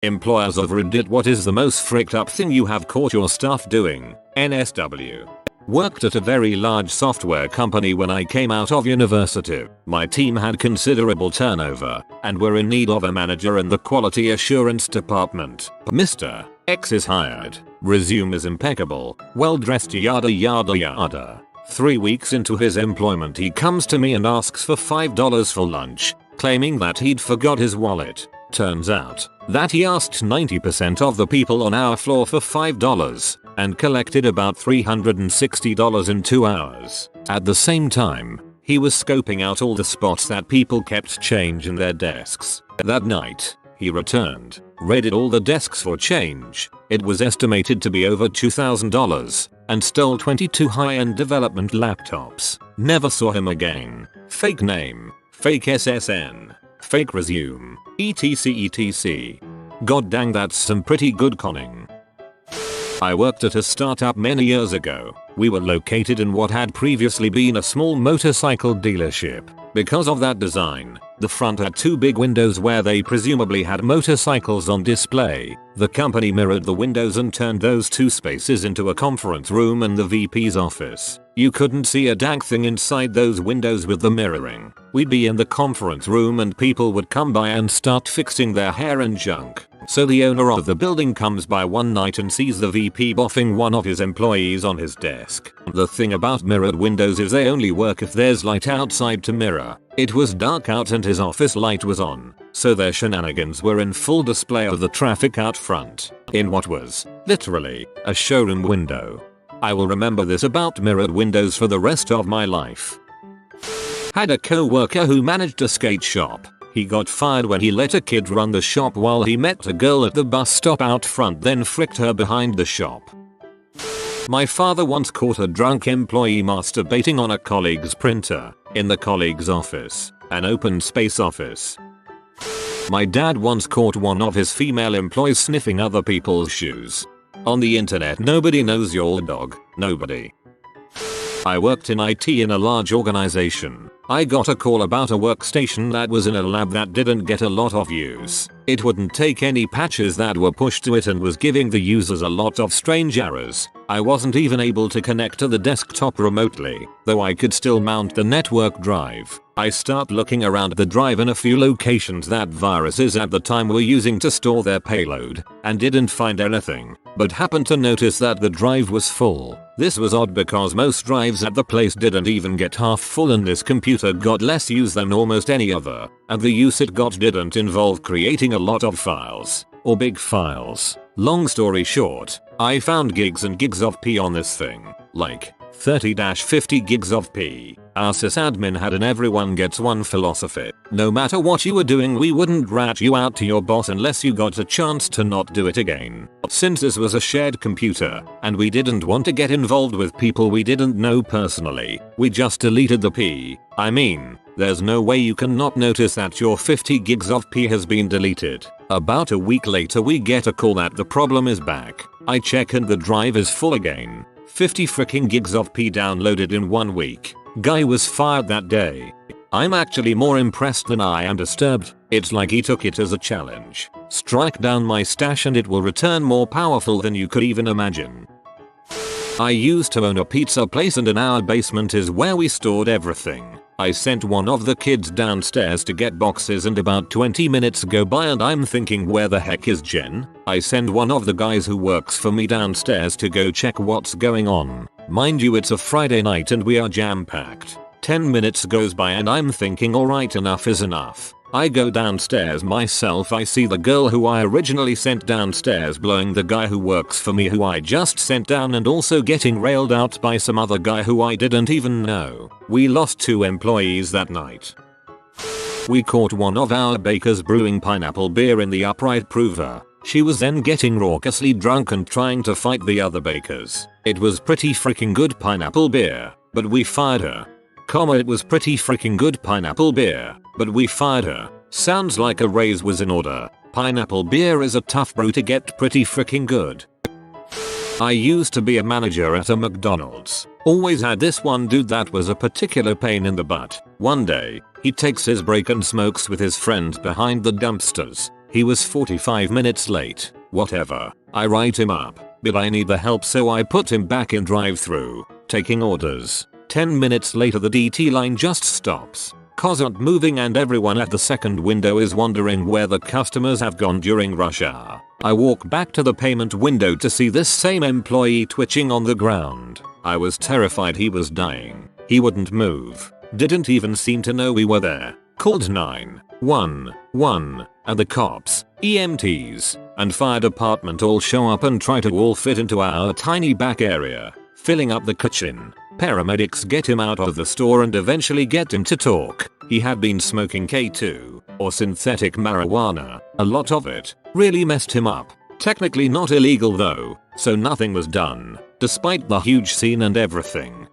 Employers of Reddit, what is the most fricked up thing you have caught your staff doing? NSW. Worked at a very large software company when I came out of university. My team had considerable turnover and were in need of a manager in the quality assurance department. Mr. X is hired. Resume is impeccable. Well dressed, yada yada yada. 3 weeks into his employment he comes to me and asks for $5 for lunch, claiming that he'd forgot his wallet. Turns out that he asked 90% of the people on our floor for $5 and collected about $360 in 2 hours. At the same time, he was scoping out all the spots that people kept change in their desks. That night, he returned, raided all the desks for change. It was estimated to be over $2,000 and stole 22 high-end development laptops. Never saw him again. Fake name, fake SSN, fake resume, etc. God dang, that's some pretty good conning. I worked at a startup many years ago. We were located in what had previously been a small motorcycle dealership. Because of that design, the front had 2 big windows where they presumably had motorcycles on display. The company mirrored the windows and turned those 2 spaces into a conference room and the VP's office. You couldn't see a dang thing inside those windows with the mirroring. We'd be in the conference room and people would come by and start fixing their hair and junk. So the owner of the building comes by one night and sees the VP boffing one of his employees on his desk. The thing about mirrored windows is they only work if there's light outside to mirror. It was dark out and his office light was on, so their shenanigans were in full display of the traffic out front, in what was, literally, a showroom window. I will remember this about mirrored windows for the rest of my life. Had a co-worker who managed a skate shop. He got fired when he let a kid run the shop while he met a girl at the bus stop out front, then fricked her behind the shop. My father once caught a drunk employee masturbating on a colleague's printer in the colleague's office, an open space office. My dad once caught one of his female employees sniffing other people's shoes. On the internet, nobody knows your dog. Nobody. I worked in IT in a large organization. I got a call about a workstation that was in a lab that didn't get a lot of use. It wouldn't take any patches that were pushed to it and was giving the users a lot of strange errors. I wasn't even able to connect to the desktop remotely, though I could still mount the network drive. I start looking around the drive in a few locations that viruses at the time were using to store their payload, and didn't find anything, but happened to notice that the drive was full. This was odd because most drives at the place didn't even get half full and this computer got less use than almost any other, and the use it got didn't involve creating a lot of files, or big files. Long story short, I found gigs and gigs of P on this thing, like 30-50 gigs of P. Our sysadmin had an everyone gets one philosophy. No matter what you were doing, we wouldn't rat you out to your boss unless you got a chance to not do it again. Since this was a shared computer, and we didn't want to get involved with people we didn't know personally, we just deleted the P. I mean, there's no way you can not notice that your 50 gigs of P has been deleted. About a week later we get a call that the problem is back. I check and the drive is full again. 50 freaking gigs of P downloaded in 1 week. Guy was fired that day. I'm actually more impressed than I am disturbed. It's like he took it as a challenge. Strike down my stash and it will return more powerful than you could even imagine. I used to own a pizza place and in our basement is where we stored everything. I sent one of the kids downstairs to get boxes and about 20 minutes go by and I'm thinking, where the heck is Jen? I send one of the guys who works for me downstairs to go check what's going on. Mind you, it's a Friday night and we are jam-packed. 10 minutes goes by and I'm thinking, alright, enough is enough. I go downstairs myself. I see the girl who I originally sent downstairs blowing the guy who works for me who I just sent down and also getting railed out by some other guy who I didn't even know. We lost 2 employees that night. We caught one of our bakers brewing pineapple beer in the upright prover. She was then getting raucously drunk and trying to fight the other bakers. It was pretty freaking good pineapple beer, but we fired her. It was pretty freaking good pineapple beer, but we fired her. Sounds like a raise was in order. Pineapple beer is a tough brew to get pretty freaking good. I used to be a manager at a McDonald's. Always had this one dude that was a particular pain in the butt. One day, he takes his break and smokes with his friends behind the dumpsters. He was 45 minutes late. Whatever. I write him up, but I need the help, so I put him back in drive-thru, taking orders. 10 minutes later the DT line just stops. Cars aren't moving and everyone at the second window is wondering where the customers have gone during rush hour. I walk back to the payment window to see this same employee twitching on the ground. I was terrified he was dying. He wouldn't move. Didn't even seem to know we were there. Called 911 and the cops, EMTs, and fire department all show up and try to all fit into our tiny back area, filling up the kitchen. Paramedics get him out of the store and eventually get him to talk. He had been smoking K2, or synthetic marijuana. A lot of it. Really messed him up. Technically not illegal though, so nothing was done, despite the huge scene and everything.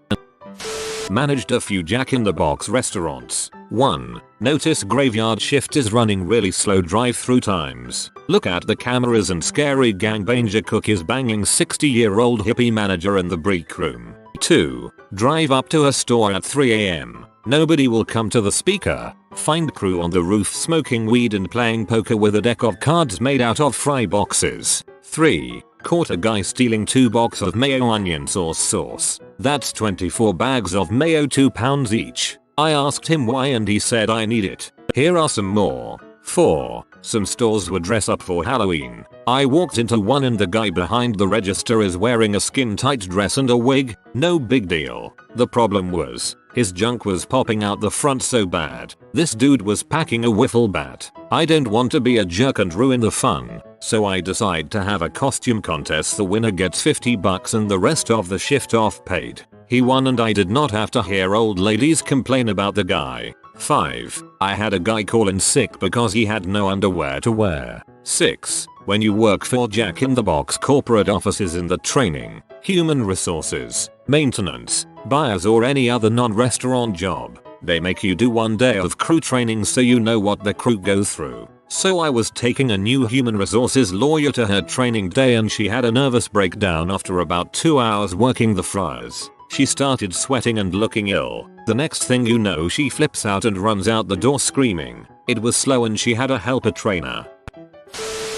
Managed a few Jack-in-the-Box restaurants. 1. Notice graveyard shift is running really slow drive-thru times. Look at the cameras and scary gangbanger cook is banging 60-year-old hippie manager in the break room. 2. Drive up to a store at 3 AM. Nobody will come to the speaker. Find crew on the roof smoking weed and playing poker with a deck of cards made out of fry boxes. 3. Caught a guy stealing 2 boxes of mayo onion sauce. That's 24 bags of mayo, 2 pounds each. I asked him why and he said I need it. Here are some more. 4. Some stores would dress up for Halloween. I walked into one and the guy behind the register is wearing a skin-tight dress and a wig. No big deal. The problem was, his junk was popping out the front so bad. This dude was packing a wiffle bat. I don't want to be a jerk and ruin the fun, so I decide to have a costume contest. The winner gets $50 and the rest of the shift off paid. He won and I did not have to hear old ladies complain about the guy. 5. I had a guy call in sick because he had no underwear to wear. 6. When you work for Jack-in-the-Box corporate offices in the training, human resources, maintenance, buyers or any other non-restaurant job, they make you do 1 day of crew training so you know what the crew goes through. So I was taking a new human resources lawyer to her training day and she had a nervous breakdown after about 2 hours working the fryers. She started sweating and looking ill. The next thing you know she flips out and runs out the door screaming. It was slow and she had a helper trainer.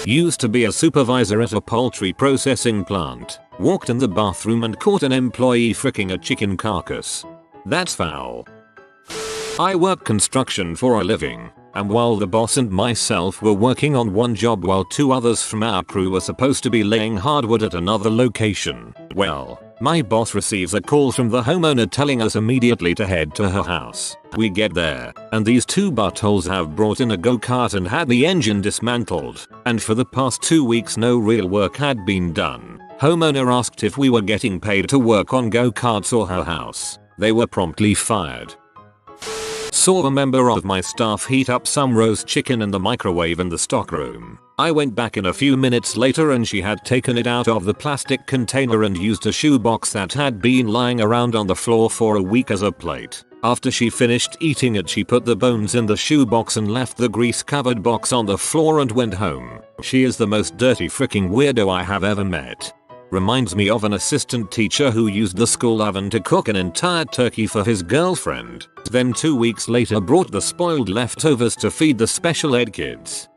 Used to be a supervisor at a poultry processing plant. Walked in the bathroom and caught an employee fricking a chicken carcass. That's foul. I work construction for a living, and while the boss and myself were working on one job while 2 others from our crew were supposed to be laying hardwood at another location, well, my boss receives a call from the homeowner telling us immediately to head to her house. We get there, and these 2 buttholes have brought in a go-kart and had the engine dismantled, and for the past 2 weeks no real work had been done. Homeowner asked if we were getting paid to work on go-karts or her house. They were promptly fired. Saw a member of my staff heat up some roast chicken in the microwave in the stockroom. I went back in a few minutes later and she had taken it out of the plastic container and used a shoebox that had been lying around on the floor for a week as a plate. After she finished eating it she put the bones in the shoebox and left the grease covered box on the floor and went home. She is the most dirty freaking weirdo I have ever met. Reminds me of an assistant teacher who used the school oven to cook an entire turkey for his girlfriend, then 2 weeks later brought the spoiled leftovers to feed the special ed kids.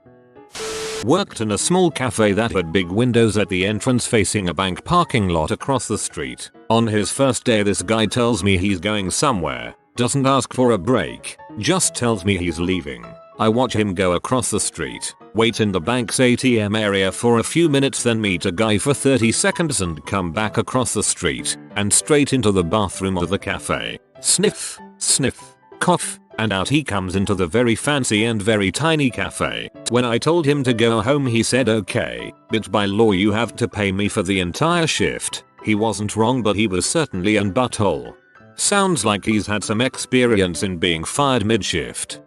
Worked in a small cafe that had big windows at the entrance facing a bank parking lot across the street. On his first day this guy tells me he's going somewhere, doesn't ask for a break, just tells me he's leaving. I watch him go across the street, wait in the bank's ATM area for a few minutes, then meet a guy for 30 seconds and come back across the street and straight into the bathroom of the cafe. Sniff, sniff, cough, and out he comes into the very fancy and very tiny cafe. When I told him to go home he said okay, but by law you have to pay me for the entire shift. He wasn't wrong, but he was certainly an butthole. Sounds like he's had some experience in being fired mid-shift.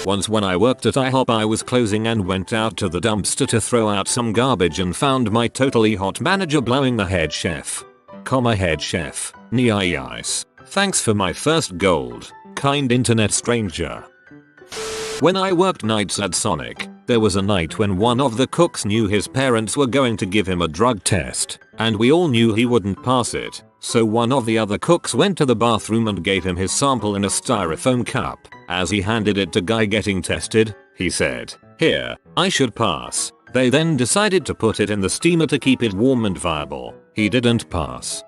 Once when I worked at IHOP I was closing and went out to the dumpster to throw out some garbage and found my totally hot manager blowing the head chef. Head chef, nice. Thanks for my first gold, kind internet stranger. When I worked nights at Sonic, there was a night when one of the cooks knew his parents were going to give him a drug test, and we all knew he wouldn't pass it, so one of the other cooks went to the bathroom and gave him his sample in a styrofoam cup. As he handed it to guy getting tested, he said, Here, I should pass. They then decided to put it in the steamer to keep it warm and viable. He didn't pass.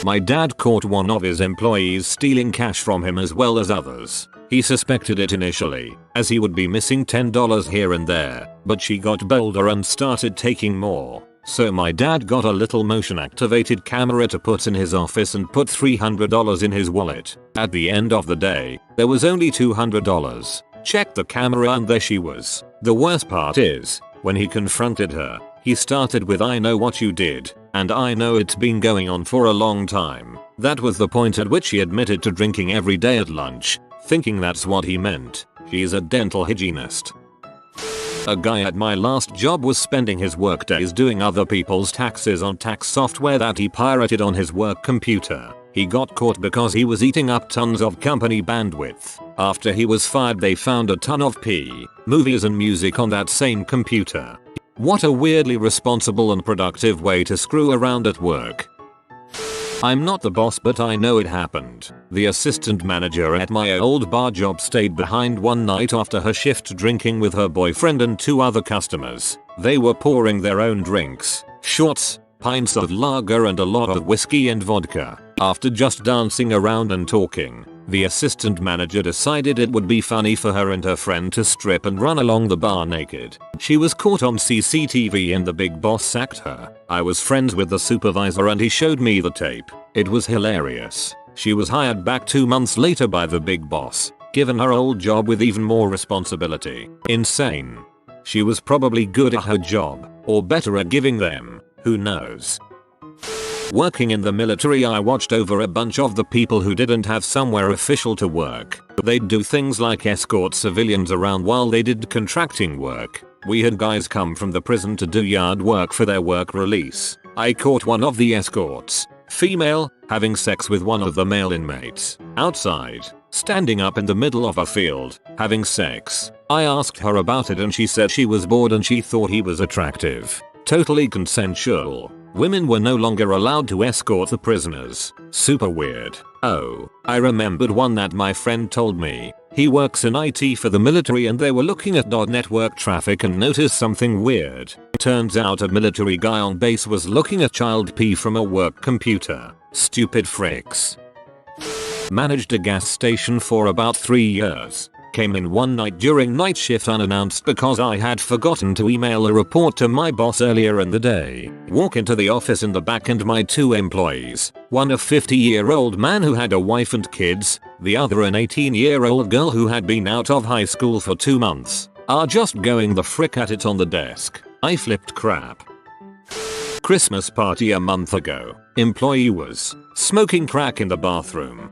My dad caught one of his employees stealing cash from him as well as others. He suspected it initially, as he would be missing $10 here and there, but she got bolder and started taking more. So my dad got a little motion activated camera to put in his office and put $300 in his wallet. At the end of the day, there was only $200. Checked the camera and there she was. The worst part is, when he confronted her, he started with "I know what you did, and I know it's been going on for a long time." That was the point at which he admitted to drinking every day at lunch, thinking that's what he meant. He's a dental hygienist. A guy at my last job was spending his workdays doing other people's taxes on tax software that he pirated on his work computer. He got caught because he was eating up tons of company bandwidth. After he was fired, they found a ton of movies and music on that same computer. What a weirdly responsible and productive way to screw around at work. I'm not the boss, but I know it happened. The assistant manager at my old bar job stayed behind one night after her shift drinking with her boyfriend and 2 other customers. They were pouring their own drinks, shots, pints of lager and a lot of whiskey and vodka. After just dancing around and talking, the assistant manager decided it would be funny for her and her friend to strip and run along the bar naked. She was caught on CCTV and the big boss sacked her. I was friends with the supervisor and he showed me the tape. It was hilarious. She was hired back 2 months later by the big boss, given her old job with even more responsibility. Insane. She was probably good at her job, or better at giving them, who knows. Working in the military, I watched over a bunch of the people who didn't have somewhere official to work. They'd do things like escort civilians around while they did contracting work. We had guys come from the prison to do yard work for their work release. I caught one of the escorts, female, having sex with one of the male inmates, outside, standing up in the middle of a field, having sex. I asked her about it and she said she was bored and she thought he was attractive. Totally consensual. Women were no longer allowed to escort the prisoners. Super weird. Oh, I remembered one that my friend told me. He works in IT for the military and they were looking at network traffic and noticed something weird. Turns out a military guy on base was looking at child pee from a work computer. Stupid fricks. Managed a gas station for about 3 years. Came in one night during night shift unannounced because I had forgotten to email a report to my boss earlier in the day. Walk into the office in the back and my 2 employees, one a 50-year-old man who had a wife and kids, the other an 18-year-old girl who had been out of high school for 2 months, are just going the frick at it on the desk. I flipped crap. Christmas party a month ago. Employee was smoking crack in the bathroom.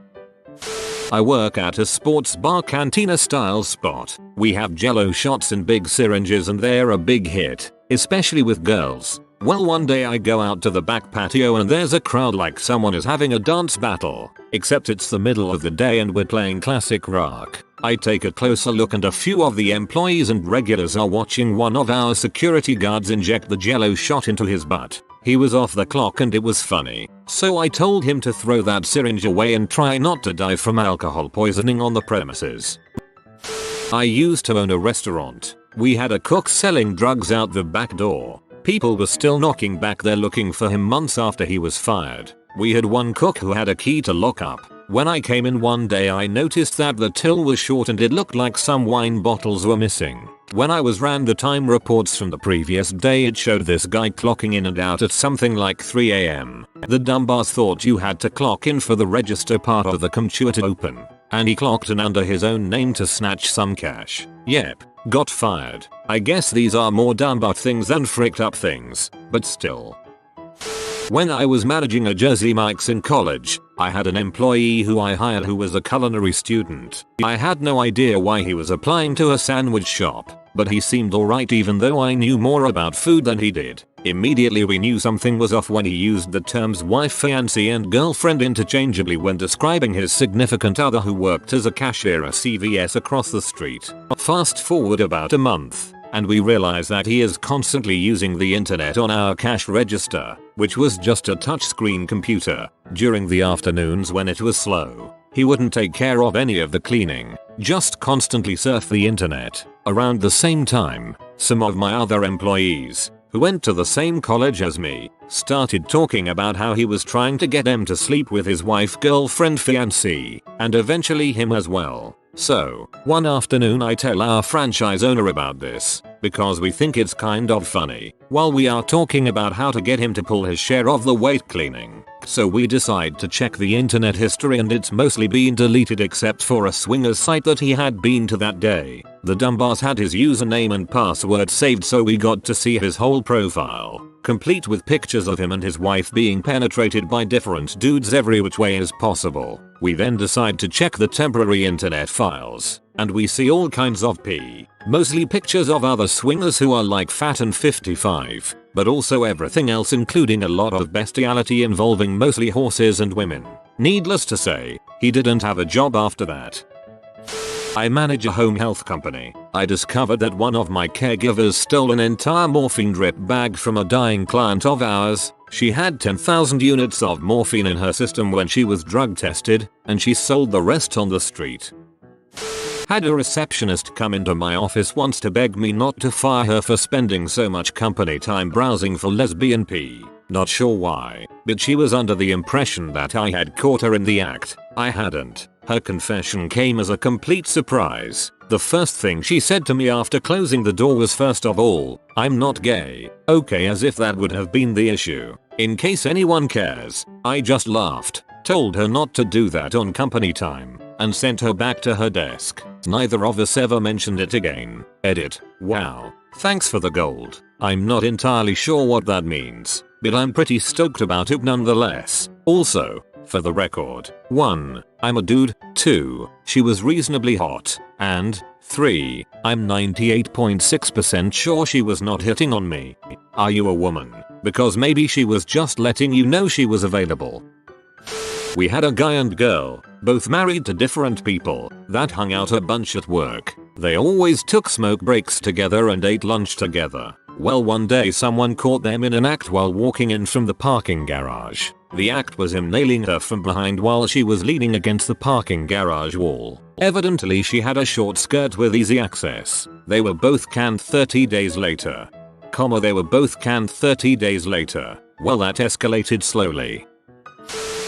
I work at a sports bar cantina style spot. We have jello shots in big syringes and they're a big hit, especially with girls. Well, one day I go out to the back patio and there's a crowd like someone is having a dance battle, except it's the middle of the day and we're playing classic rock. I take a closer look and a few of the employees and regulars are watching one of our security guards inject the jello shot into his butt. He was off the clock and it was funny, so I told him to throw that syringe away and try not to die from alcohol poisoning on the premises. I used to own a restaurant. We had a cook selling drugs out the back door. People were still knocking back there looking for him months after he was fired. We had one cook who had a key to lock up. When I came in one day I noticed that the till was short and it looked like some wine bottles were missing. When I ran the time reports from the previous day, it showed this guy clocking in and out at something like 3 AM. The dumbass thought you had to clock in for the register part of the computer to open, and he clocked in under his own name to snatch some cash. Yep, got fired. I guess these are more dumb things than fricked up things, but still. When I was managing a Jersey Mike's in college, I had an employee who I hired who was a culinary student. I had no idea why he was applying to a sandwich shop, but he seemed alright even though I knew more about food than he did. Immediately we knew something was off when he used the terms wife, fiancé and girlfriend interchangeably when describing his significant other who worked as a cashier at CVS across the street. Fast forward about a month, and we realize that he is constantly using the internet on our cash register, which was just a touchscreen computer, during the afternoons when it was slow. He wouldn't take care of any of the cleaning, just constantly surf the internet. Around the same time, some of my other employees, who went to the same college as me, started talking about how he was trying to get them to sleep with his wife, girlfriend, fiancée, and eventually him as well. So, one afternoon I tell our franchise owner about this, because we think it's kind of funny, while we are talking about how to get him to pull his share of the weight cleaning. So we decide to check the internet history, and it's mostly been deleted except for a swingers site that he had been to that day. The dumbass had his username and password saved, so we got to see his whole profile, complete with pictures of him and his wife being penetrated by different dudes every which way as possible. We then decide to check the temporary internet files, and we see all kinds of mostly pictures of other swingers who are like fat and 55, but also everything else, including a lot of bestiality involving mostly horses and women. Needless to say, he didn't have a job after that. I manage a home health company. I discovered that one of my caregivers stole an entire morphine drip bag from a dying client of ours. She had 10,000 units of morphine in her system when she was drug tested, and she sold the rest on the street. Had a receptionist come into my office once to beg me not to fire her for spending so much company time browsing for lesbian p. Not sure why, but she was under the impression that I had caught her in the act. I hadn't. Her confession came as a complete surprise. The first thing she said to me after closing the door was, "First of all, I'm not gay." Okay, as if that would have been the issue. In case anyone cares, I just laughed, told her not to do that on company time, and sent her back to her desk. Neither of us ever mentioned it again. Edit. Wow. Thanks for the gold. I'm not entirely sure what that means, but I'm pretty stoked about it nonetheless. Also, for the record, 1. I'm a dude. 2. She was reasonably hot. And 3. I'm 98.6% sure she was not hitting on me. Are you a woman? Because maybe she was just letting you know she was available. We had a guy and girl, both married to different people, that hung out a bunch at work. They always took smoke breaks together and ate lunch together. Well, one day someone caught them in an act while walking in from the parking garage. The act was him nailing her from behind while she was leaning against the parking garage wall. Evidently she had a short skirt with easy access. They were both canned 30 days later. They were both canned 30 days later. Well, that escalated slowly.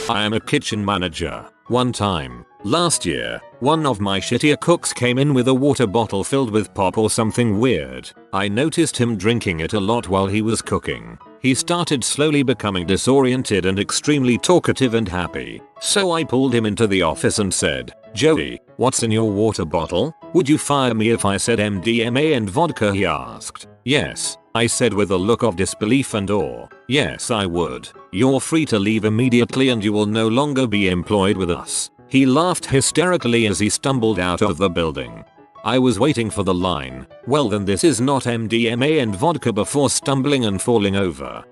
I am a kitchen manager. One time, last year, one of my shittier cooks came in with a water bottle filled with pop or something weird. I noticed him drinking it a lot while he was cooking. He started slowly becoming disoriented and extremely talkative and happy. So I pulled him into the office and said, "Joey, what's in your water bottle? Would you fire me if I said MDMA and vodka?" he asked. "Yes," I said with a look of disbelief and awe. "Yes, I would. You're free to leave immediately and you will no longer be employed with us." He laughed hysterically as he stumbled out of the building. I was waiting for the line, "Well then this is not MDMA and vodka," before stumbling and falling over.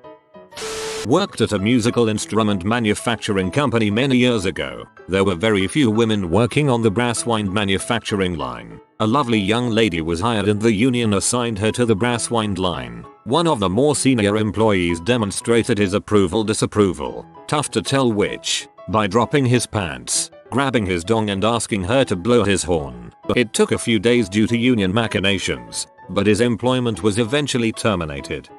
Worked at a musical instrument manufacturing company many years ago. There were very few women working on the brass wind manufacturing line. A lovely young lady was hired and the union assigned her to the brass wind line. One of the more senior employees demonstrated his disapproval, tough to tell which, by dropping his pants, grabbing his dong and asking her to blow his horn. It took a few days due to union machinations, but his employment was eventually terminated.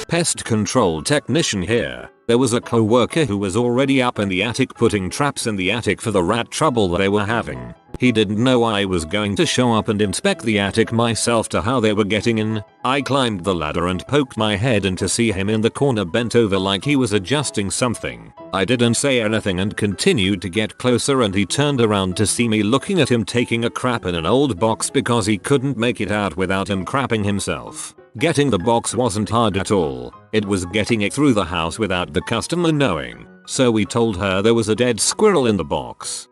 Pest control technician here. There was a co-worker who was already up in the attic putting traps in the attic for the rat trouble they were having. He didn't know I was going to show up and inspect the attic myself to how they were getting in. I climbed the ladder and poked my head in to see him in the corner bent over like he was adjusting something. I didn't say anything and continued to get closer, and he turned around to see me looking at him taking a crap in an old box because he couldn't make it out without him crapping himself. Getting the box wasn't hard at all. It was getting it through the house without the customer knowing. So we told her there was a dead squirrel in the box.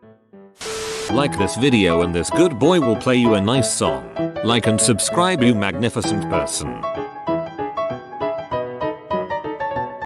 Like this video and this good boy will play you a nice song. Like and subscribe, you magnificent person.